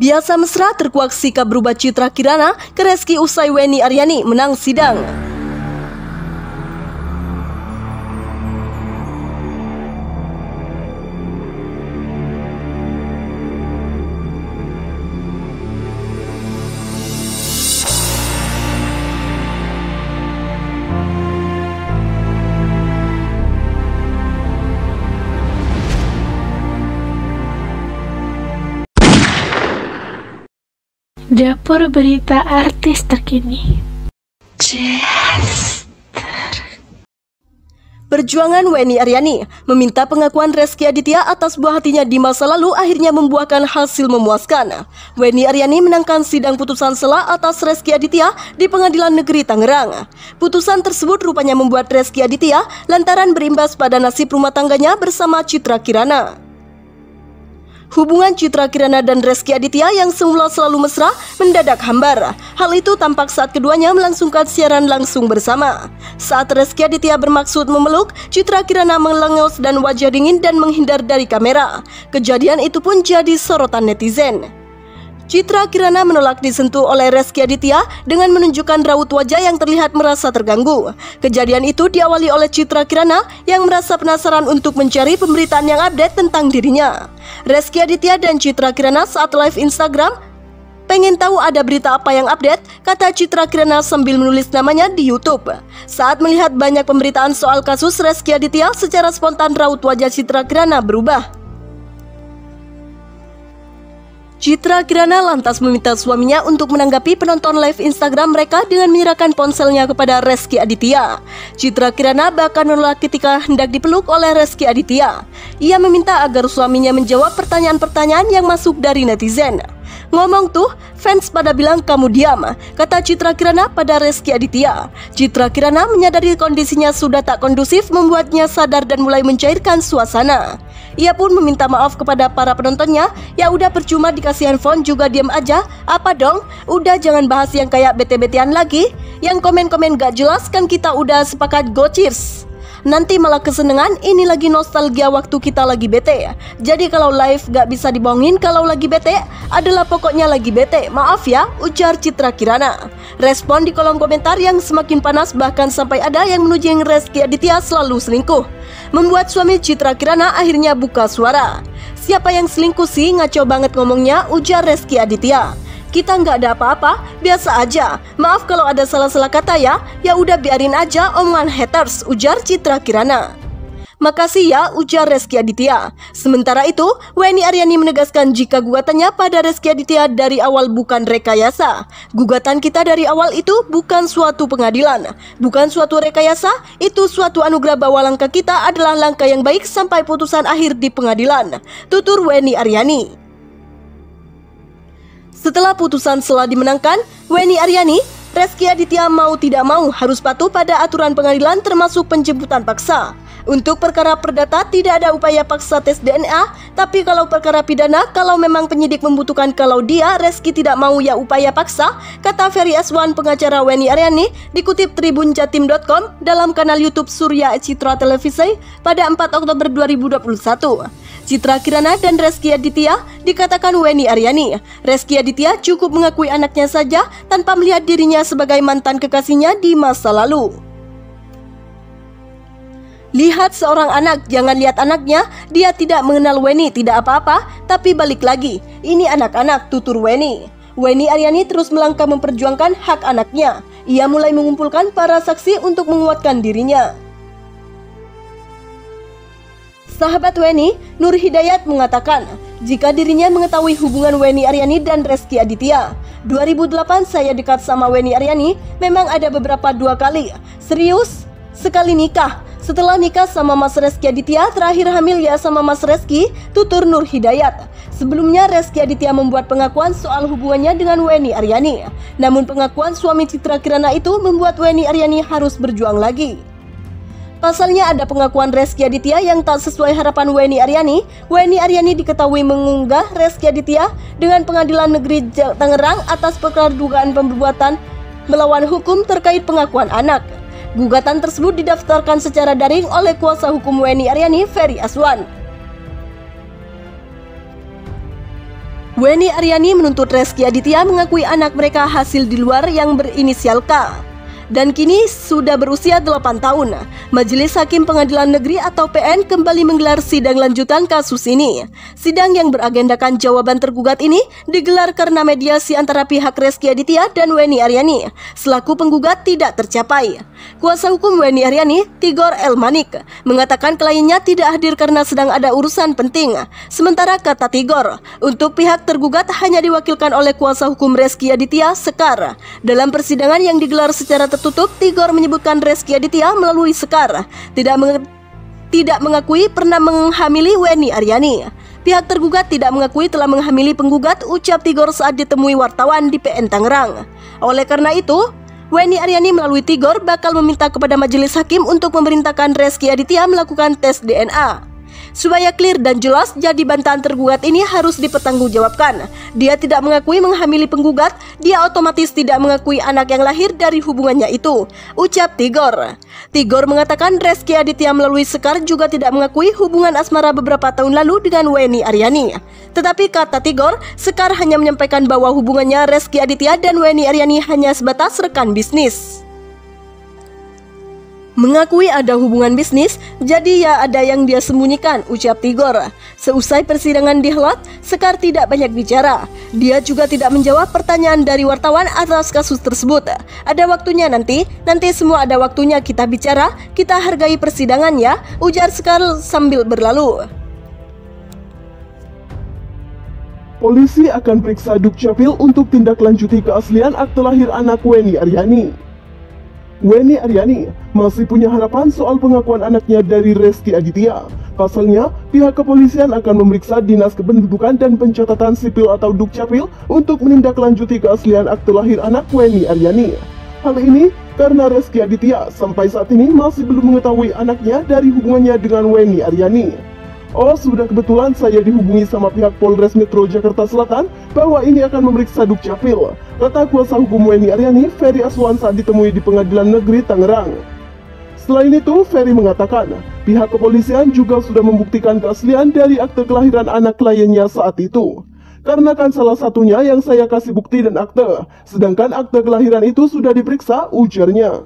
Biasa mesra terkuak sikap berubah Citra Kirana ke Reski usai Wenny Aryani menang sidang. Dapur berita artis terkini. Perjuangan Wenny Aryani meminta pengakuan Rezky Aditya atas buah hatinya di masa lalu akhirnya membuahkan hasil memuaskan. Wenny Aryani menangkan sidang putusan sela atas Rezky Aditya di Pengadilan Negeri Tangerang. Putusan tersebut rupanya membuat Rezky Aditya lantaran berimbas pada nasib rumah tangganya bersama Citra Kirana. Hubungan Citra Kirana dan Rezky Aditya yang semula selalu mesra mendadak hambar. Hal itu tampak saat keduanya melangsungkan siaran langsung bersama. Saat Rezky Aditya bermaksud memeluk, Citra Kirana melengos dan wajah dingin dan menghindar dari kamera. Kejadian itu pun jadi sorotan netizen. Citra Kirana menolak disentuh oleh Rezky Aditya dengan menunjukkan raut wajah yang terlihat merasa terganggu. Kejadian itu diawali oleh Citra Kirana yang merasa penasaran untuk mencari pemberitaan yang update tentang dirinya. Rezky Aditya dan Citra Kirana saat live Instagram, "Pengen tahu ada berita apa yang update?" kata Citra Kirana sambil menulis namanya di YouTube. Saat melihat banyak pemberitaan soal kasus Rezky Aditya, secara spontan raut wajah Citra Kirana berubah. Citra Kirana lantas meminta suaminya untuk menanggapi penonton live Instagram mereka dengan menyerahkan ponselnya kepada Rezky Aditya. Citra Kirana bahkan menolak ketika hendak dipeluk oleh Rezky Aditya. Ia meminta agar suaminya menjawab pertanyaan-pertanyaan yang masuk dari netizen. "Ngomong tuh, fans pada bilang kamu diam," kata Citra Kirana pada Rezky Aditya. Citra Kirana menyadari kondisinya sudah tak kondusif membuatnya sadar dan mulai mencairkan suasana. Ia pun meminta maaf kepada para penontonnya. "Ya udah percuma dikasih handphone juga diam aja. Apa dong? Udah jangan bahas yang kayak bete-betean lagi. Yang komen-komen gak jelas kan kita udah sepakat go cheers. Nanti malah kesenengan, ini lagi nostalgia waktu kita lagi bete. Jadi kalau live gak bisa dibohongin kalau lagi bete adalah pokoknya lagi bete. Maaf ya," ujar Citra Kirana. Respon di kolom komentar yang semakin panas, bahkan sampai ada yang menuding Rezky Aditya selalu selingkuh, membuat suami Citra Kirana akhirnya buka suara. "Siapa yang selingkuh sih, ngaco banget ngomongnya," ujar Rezky Aditya. "Kita nggak ada apa-apa, biasa aja. Maaf kalau ada salah-salah kata ya. Ya udah biarin aja omongan haters," ujar Citra Kirana. "Makasih ya," ujar Rezky Aditya. Sementara itu, Wenny Aryani menegaskan jika gugatannya pada Rezky Aditya dari awal bukan rekayasa. "Gugatan kita dari awal itu bukan suatu pengadilan, bukan suatu rekayasa, itu suatu anugerah bahwa langkah kita adalah langkah yang baik sampai putusan akhir di pengadilan," tutur Wenny Aryani. Setelah putusan sela dimenangkan, Wenny Aryani, Rezky Aditya mau tidak mau harus patuh pada aturan pengadilan termasuk penjemputan paksa. Untuk perkara perdata tidak ada upaya paksa tes DNA, tapi kalau perkara pidana, kalau memang penyidik membutuhkan, kalau dia Rezky tidak mau ya upaya paksa, kata Ferry Aswan, pengacara Wenny Aryani, dikutip tribunjatim.com dalam kanal YouTube Surya Citra Televisi pada 4 Oktober 2021. Citra Kirana dan Rezky Aditya dikatakan Wenny Aryani. Rezky Aditya cukup mengakui anaknya saja tanpa melihat dirinya sebagai mantan kekasihnya di masa lalu. "Lihat seorang anak, jangan lihat anaknya. Dia tidak mengenal Wenny, tidak apa-apa, tapi balik lagi. Ini anak-anak," tutur Wenny. Wenny Aryani terus melangkah memperjuangkan hak anaknya. Ia mulai mengumpulkan para saksi untuk menguatkan dirinya. Sahabat Wenny, Nur Hidayat mengatakan jika dirinya mengetahui hubungan Wenny Aryani dan Rezky Aditya. 2008 saya dekat sama Wenny Aryani, memang ada beberapa 2 kali. Serius, sekali nikah. Setelah nikah sama Mas Rezky Aditya, terakhir hamil ya sama Mas Rezky, tutur Nur Hidayat. Sebelumnya Rezky Aditya membuat pengakuan soal hubungannya dengan Wenny Aryani. Namun pengakuan suami Citra Kirana itu membuat Wenny Aryani harus berjuang lagi. Pasalnya ada pengakuan Rezky Aditya yang tak sesuai harapan Wenny Aryani. Wenny Aryani diketahui mengunggah Rezky Aditya dengan Pengadilan Negeri Tangerang atas perkara dugaan perbuatan melawan hukum terkait pengakuan anak. Gugatan tersebut didaftarkan secara daring oleh kuasa hukum Wenny Aryani, Ferry Aswan. Weni Aryani menuntut Rezky Aditya mengakui anak mereka hasil di luar yang berinisial K dan kini sudah berusia 8 tahun. Majelis Hakim Pengadilan Negeri atau PN kembali menggelar sidang lanjutan kasus ini. Sidang yang beragendakan jawaban tergugat ini digelar karena mediasi antara pihak Rezky Aditya dan Weni Aryani selaku penggugat tidak tercapai. Kuasa hukum Weni Aryani, Tigor Elmanik, mengatakan kliennya tidak hadir karena sedang ada urusan penting. Sementara kata Tigor, untuk pihak tergugat hanya diwakilkan oleh kuasa hukum Rezky Aditya, Sekar. Dalam persidangan yang digelar secara tertutup, Tigor menyebutkan Rezky Aditya melalui Sekar tidak mengakui pernah menghamili Weni Aryani. Pihak tergugat tidak mengakui telah menghamili penggugat, ucap Tigor saat ditemui wartawan di PN Tangerang. Oleh karena itu, Weni Aryani melalui Tigor bakal meminta kepada majelis hakim untuk memerintahkan Rezky Aditya melakukan tes DNA. Supaya clear dan jelas, jadi bantahan tergugat ini harus dipertanggungjawabkan. Dia tidak mengakui menghamili penggugat, dia otomatis tidak mengakui anak yang lahir dari hubungannya itu, ucap Tigor. Tigor mengatakan Rezky Aditya melalui Sekar juga tidak mengakui hubungan asmara beberapa tahun lalu dengan Weni Aryani. Tetapi kata Tigor, Sekar hanya menyampaikan bahwa hubungannya Rezky Aditya dan Weni Aryani hanya sebatas rekan bisnis. Mengakui ada hubungan bisnis, jadi ya ada yang dia sembunyikan, ucap Tigor. Seusai persidangan dihelat, Sekar tidak banyak bicara. Dia juga tidak menjawab pertanyaan dari wartawan atas kasus tersebut. Ada waktunya nanti semua ada waktunya kita bicara, kita hargai persidangan ya, ujar Sekar sambil berlalu. Polisi akan periksa Dukcapil untuk tindak lanjuti keaslian akte lahir anak Weni Aryani. Weni Aryani masih punya harapan soal pengakuan anaknya dari Rezky Aditya. Pasalnya, pihak kepolisian akan memeriksa Dinas Kependudukan dan Pencatatan Sipil atau Dukcapil untuk menindaklanjuti keaslian akte lahir anak Weni Aryani. Hal ini karena Rezky Aditya sampai saat ini masih belum mengetahui anaknya dari hubungannya dengan Weni Aryani. Oh, sudah kebetulan saya dihubungi sama pihak Polres Metro Jakarta Selatan bahwa ini akan memeriksa Dukcapil, kata kuasa hukum Weni Aryani, Ferry Aswan saat ditemui di Pengadilan Negeri Tangerang. Selain itu, Ferry mengatakan pihak kepolisian juga sudah membuktikan keaslian dari akte kelahiran anak kliennya saat itu. Karena kan salah satunya yang saya kasih bukti dan akte, sedangkan akte kelahiran itu sudah diperiksa, ujarnya.